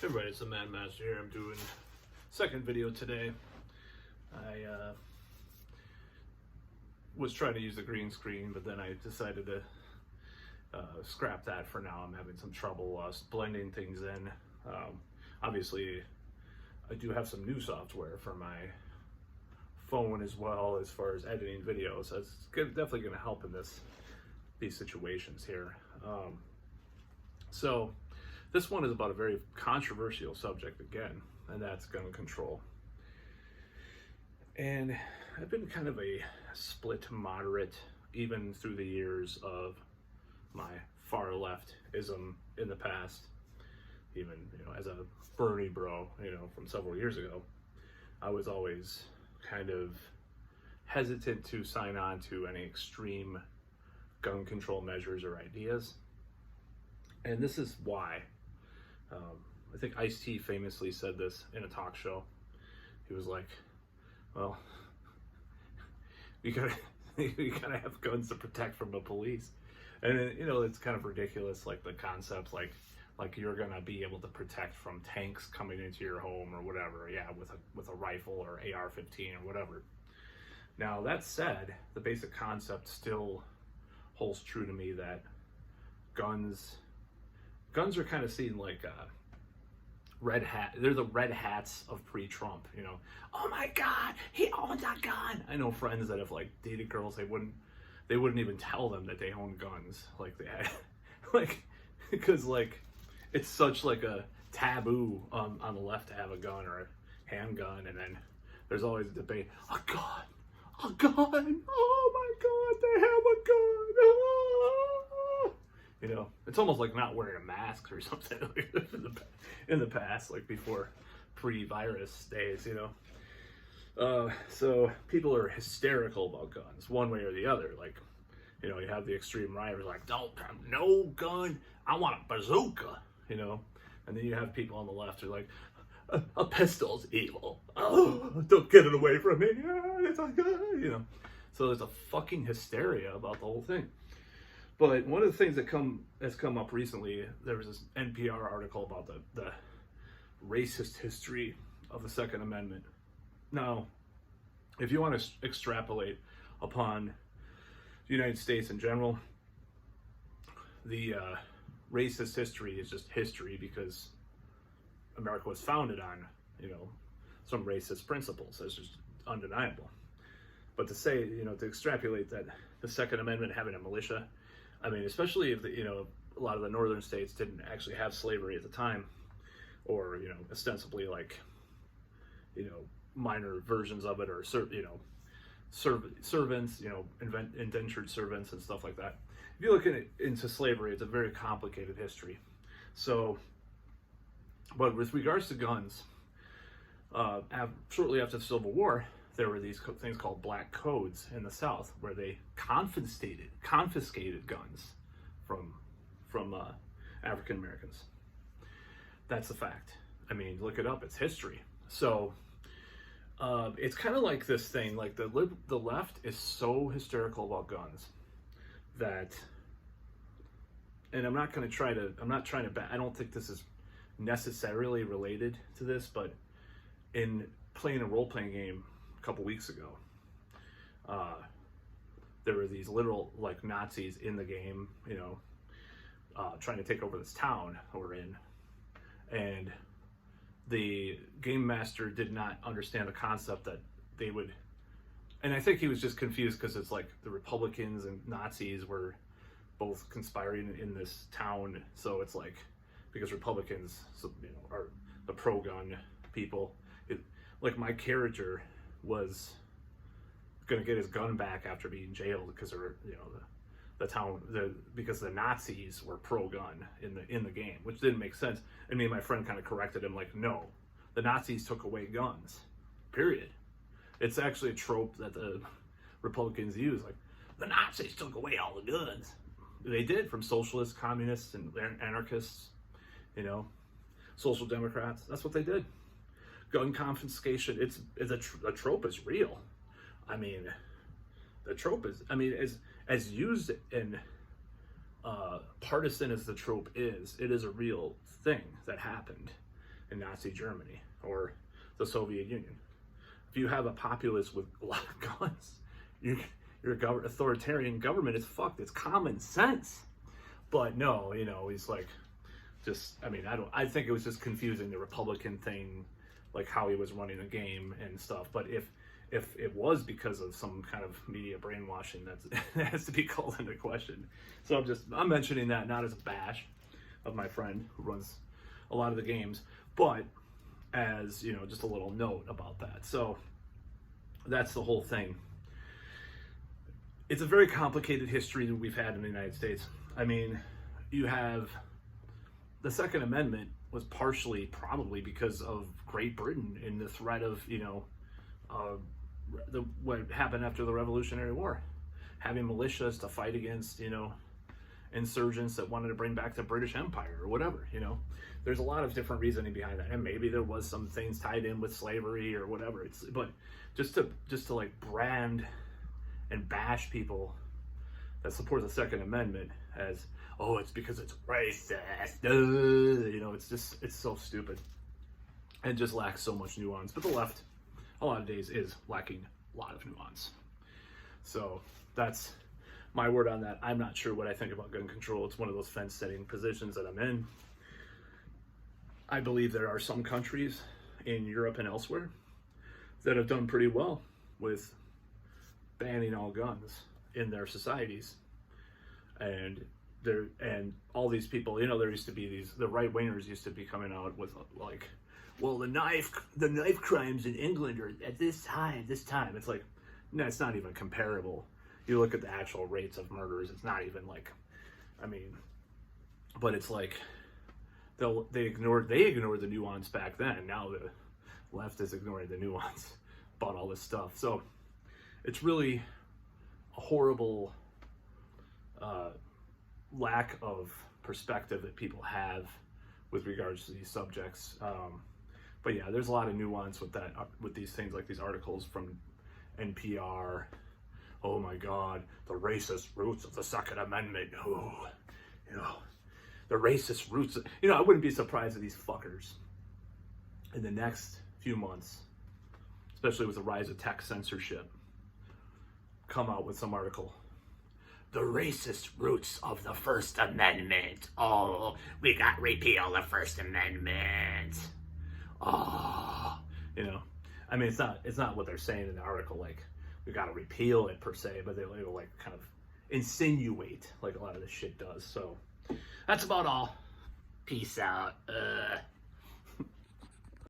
Hey everybody, it's the Man Master here. I'm doing second video today. I was trying to use the green screen, but then I decided to scrap that for now. I'm having some trouble blending things in. Obviously, I do have some new software for my phone as well as far as editing videos. That's definitely going to help in these situations here. So this one is about a very controversial subject again, and that's gun control. And I've been kind of a split moderate even through the years of my far leftism in the past. Even, as a Bernie bro, from several years ago, I was always kind of hesitant to sign on to any extreme gun control measures or ideas. And this is why. I think Ice-T famously said this in a talk show. He was like, well, you gotta have guns to protect from the police. And it's kind of ridiculous, like the concept, like you're gonna be able to protect from tanks coming into your home or whatever, with a rifle or AR-15 or whatever. Now that said, the basic concept still holds true to me that guns are kind of seen like red hat. They're the red hats of pre-Trump. Oh my God, he owns a gun. I know friends that have dated girls. They wouldn't even tell them that they own guns. Like they had, because it's such a taboo on the left to have a gun or a handgun, and then there's always a debate. A gun. Oh my God, they have a gun. Ah! It's almost like not wearing a mask or something in the past, like before pre-virus days, So people are hysterical about guns, one way or the other. You have the extreme rioters no gun, I want a bazooka, And then you have people on the left who are like, a pistol's evil. Oh, don't get it away from me. It's a gun, So there's a fucking hysteria about the whole thing. But one of the things that has come up recently, there was this NPR article about the racist history of the Second Amendment. Now, if you want to extrapolate upon the United States in general, the racist history is just history because America was founded on, some racist principles. That's just undeniable. But to say, to extrapolate that the Second Amendment having a militia, especially if a lot of the northern states didn't actually have slavery at the time, or ostensibly minor versions of it, or servants, indentured servants and stuff like that. If you look into slavery, it's a very complicated history. So, but with regards to guns, shortly after the Civil War, there were these things called black codes in the South, where they confiscated guns from African Americans. That's a fact. Look it up. It's history. So it's kind of like this thing. Like the left is so hysterical about guns that, and I'm not trying to. I don't think this is necessarily related to this, but in playing a role-playing game a couple weeks ago, there were these literal Nazis in the game, trying to take over this town we're in, and the game master did not understand the concept that they would, and I think he was just confused because it's the Republicans and Nazis were both conspiring in this town, so it's because Republicans, are the pro-gun people. My character was gonna get his gun back after being jailed because the town, because the Nazis were pro-gun in the game, which didn't make sense. And me and my friend kind of corrected him, no, the Nazis took away guns, period. It's actually a trope that the Republicans use, the Nazis took away all the guns. They did, from socialists, communists, and anarchists, social democrats. That's what they did. Gun confiscation, a trope is real. The trope is, as used in partisan as the trope is, it is a real thing that happened. in Nazi Germany or the Soviet Union. If you have a populace with a lot of guns, your authoritarian government is fucked. It's common sense. But no, he's like, I think it was just confusing, the Republican thing, like how he was running the game and stuff. But if it was because of some kind of media brainwashing, that has to be called into question. So I'm mentioning that not as a bash of my friend who runs a lot of the games, but as, just a little note about that. So that's the whole thing. It's a very complicated history that we've had in the United States. I mean, you have the Second Amendment was partially probably because of Great Britain and the threat of, what happened after the Revolutionary War, having militias to fight against, insurgents that wanted to bring back the British Empire or whatever. There's a lot of different reasoning behind that, and maybe there was some things tied in with slavery or whatever. But just to like brand and bash people that support the Second Amendment as, oh, it's because it's racist. It's so stupid and just lacks so much nuance. But the left, a lot of days, is lacking a lot of nuance. So that's my word on that. I'm not sure what I think about gun control. It's one of those fence-setting positions that I'm in. I believe there are some countries in Europe and elsewhere that have done pretty well with banning all guns in their societies. And all these people, there used to be the right-wingers used to be coming out with like, well, the knife crimes in England are at this time. It's like, no, it's not even comparable. You look at the actual rates of murders, it's not even like, but it's like they ignored the nuance back then. Now the left is ignoring the nuance about all this stuff. So it's really a horrible lack of perspective that people have with regards to these subjects. But yeah, there's a lot of nuance with that, with these things, like these articles from NPR. Oh my God, the racist roots of the Second Amendment. Oh, the racist roots. I wouldn't be surprised if these fuckers in the next few months, especially with the rise of tech censorship, come out with some article. The racist roots of the First Amendment. Oh, we got to repeal the First Amendment. Oh, it's not what they're saying in the article, like, we got to repeal it per se, but they'll like kind of insinuate like a lot of this shit does. So that's about all. Peace out.